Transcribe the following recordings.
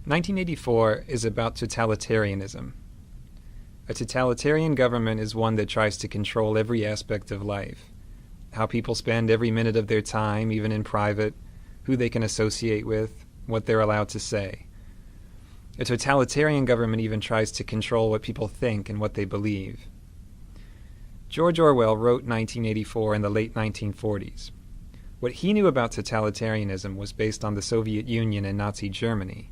1984 is about totalitarianism. A totalitarian government is one that tries to control every aspect of life. How people spend every minute of their time, even in private, who they can associate with, what they're allowed to say. A totalitarian government even tries to control what people think and what they believe. George Orwell wrote 1984 in the late 1940s. What he knew about totalitarianism was based on the Soviet Union and Nazi Germany.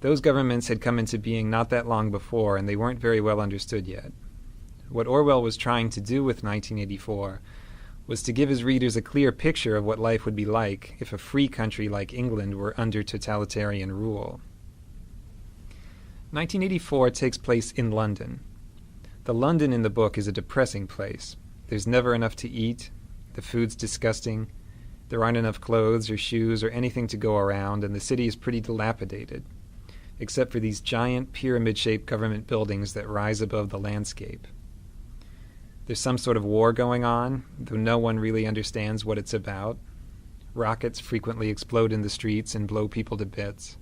Those governments had come into being not that long before, and they weren't very well understood yet. What Orwell was trying to do with 1984 was to give his readers a clear picture of what life would be like if a free country like England were under totalitarian rule. 1984 takes place in London. The London in the book is a depressing place. There's never enough to eat, the food's disgusting, there aren't enough clothes or shoes or anything to go around, and the city is pretty dilapidated, except for these giant pyramid-shaped government buildings that rise above the landscape. There's some sort of war going on, though no one really understands what it's about. Rockets frequently explode in the streets and blow people to bits.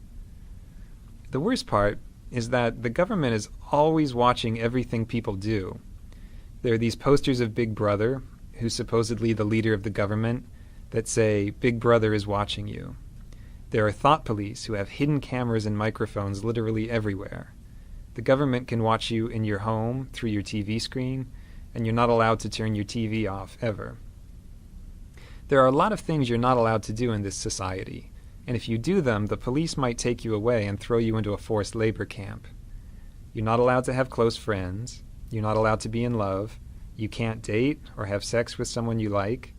The worst part is that the government is always watching everything people do. There are these posters of Big Brother, who's supposedly the leader of the government, that say, "Big Brother is watching you." There are thought police who have hidden cameras and microphones literally everywhere. The government can watch you in your home, through your TV screen, and you're not allowed to turn your TV off, ever. There are a lot of things you're not allowed to do in this society, and if you do them, the police might take you away and throw you into a forced labor camp. You're not allowed to have close friends, you're not allowed to be in love, you can't date or have sex with someone you like.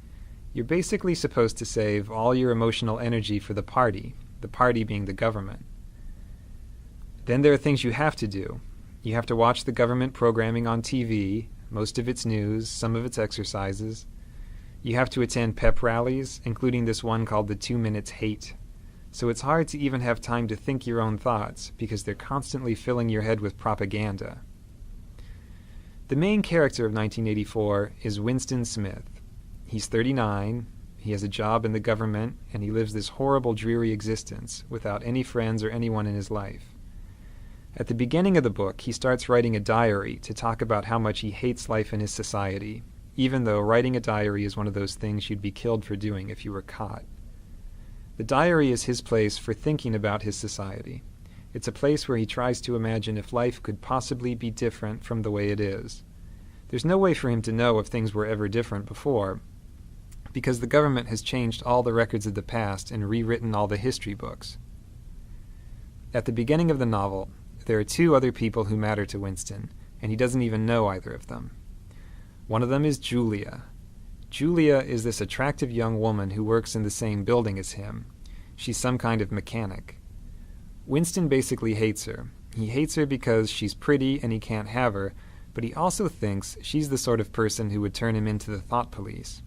You're basically supposed to save all your emotional energy for the party being the government. Then there are things you have to do. You have to watch the government programming on TV, most of its news, some of its exercises. You have to attend pep rallies, including this one called the 2 Minutes Hate. So it's hard to even have time to think your own thoughts, because they're constantly filling your head with propaganda. The main character of 1984 is Winston Smith. He's 39, he has a job in the government, and he lives this horrible, dreary existence without any friends or anyone in his life. At the beginning of the book, he starts writing a diary to talk about how much he hates life in his society, even though writing a diary is one of those things you'd be killed for doing if you were caught. The diary is his place for thinking about his society. It's a place where he tries to imagine if life could possibly be different from the way it is. There's no way for him to know if things were ever different before, because the government has changed all the records of the past and rewritten all the history books. At the beginning of the novel, there are two other people who matter to Winston, and he doesn't even know either of them. One of them is Julia. Julia is this attractive young woman who works in the same building as him. She's some kind of mechanic. Winston basically hates her. He hates her because she's pretty and he can't have her, but he also thinks she's the sort of person who would turn him into the thought police.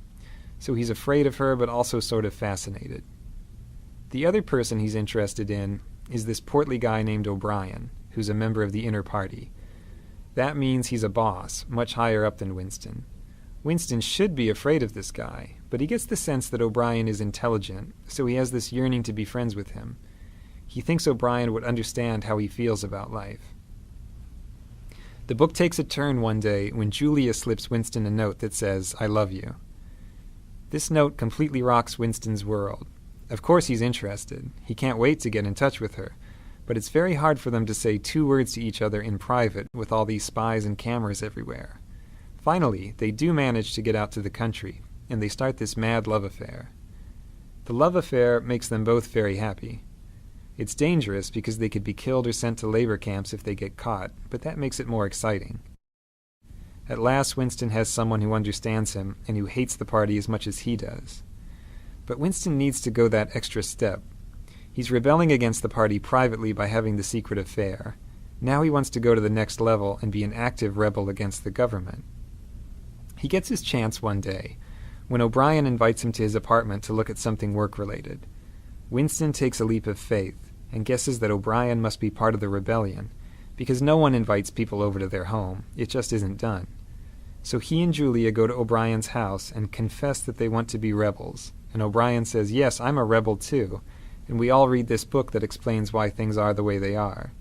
So he's afraid of her, but also sort of fascinated. The other person he's interested in is this portly guy named O'Brien, who's a member of the inner party. That means he's a boss, much higher up than Winston. Winston should be afraid of this guy, but he gets the sense that O'Brien is intelligent, so he has this yearning to be friends with him. He thinks O'Brien would understand how he feels about life. The book takes a turn one day when Julia slips Winston a note that says, "I love you." This note completely rocks Winston's world. Of course he's interested. He can't wait to get in touch with her. But it's very hard for them to say 2 words to each other in private with all these spies and cameras everywhere. Finally, they do manage to get out to the country, and they start this mad love affair. The love affair makes them both very happy. It's dangerous because they could be killed or sent to labor camps if they get caught, but that makes it more exciting. At last, Winston has someone who understands him and who hates the party as much as he does. But Winston needs to go that extra step. He's rebelling against the party privately by having the secret affair. Now he wants to go to the next level and be an active rebel against the government. He gets his chance one day, when O'Brien invites him to his apartment to look at something work-related. Winston takes a leap of faith and guesses that O'Brien must be part of the rebellion, because no one invites people over to their home. It just isn't done. So he and Julia go to O'Brien's house and confess that they want to be rebels, and O'Brien says, "Yes, I'm a rebel too," and we all read this book that explains why things are the way they are.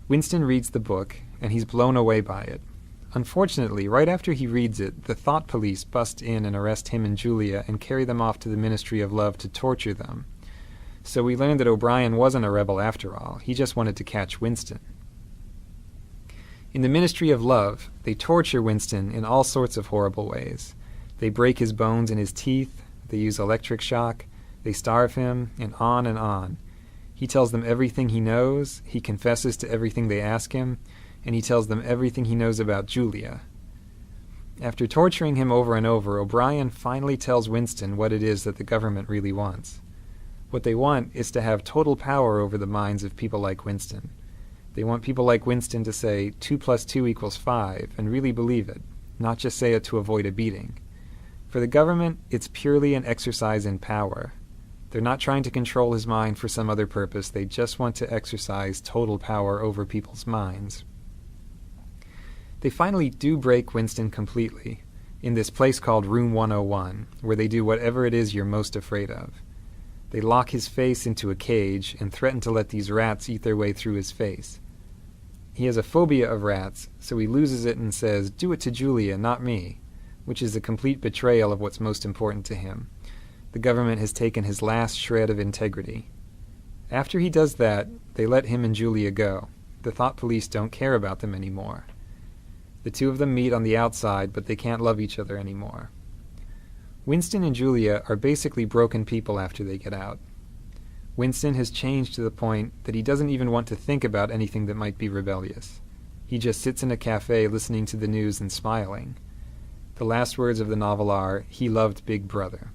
Winston reads the book, and he's blown away by it. Unfortunately, right after he reads it, the thought police bust in and arrest him and Julia and carry them off to the Ministry of Love to torture them. So we learned that O'Brien wasn't a rebel after all. He just wanted to catch Winston. In the Ministry of Love, they torture Winston in all sorts of horrible ways. They break his bones in his teeth, they use electric shock, they starve him, and on and on. He tells them everything he knows, he confesses to everything they ask him, and he tells them everything he knows about Julia. After torturing him over and over, O'Brien finally tells Winston what it is that the government really wants. What they want is to have total power over the minds of people like Winston. They want people like Winston to say 2 + 2 = 5 and really believe it, not just say it to avoid a beating. For the government, it's purely an exercise in power. They're not trying to control his mind for some other purpose. They just want to exercise total power over people's minds. They finally do break Winston completely, in this place called Room 101, where they do whatever it is you're most afraid of. They lock his face into a cage and threaten to let these rats eat their way through his face. He has a phobia of rats, so he loses it and says, "Do it to Julia, not me," which is a complete betrayal of what's most important to him. The government has taken his last shred of integrity. After he does that, they let him and Julia go. The thought police don't care about them anymore. The two of them meet on the outside, but they can't love each other anymore. Winston and Julia are basically broken people after they get out. Winston has changed to the point that he doesn't even want to think about anything that might be rebellious. He just sits in a cafe listening to the news and smiling. The last words of the novel are, "He loved Big Brother."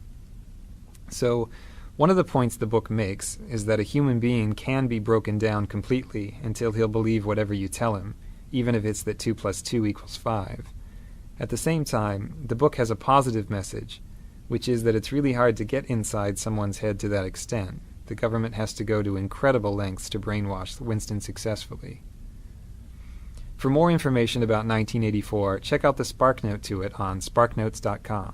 So, one of the points the book makes is that a human being can be broken down completely until he'll believe whatever you tell him, even if it's that 2 + 2 = 5. At the same time, the book has a positive message, which is that it's really hard to get inside someone's head to that extent. The government has to go to incredible lengths to brainwash Winston successfully. For more information about 1984, check out the SparkNote to it on SparkNotes.com.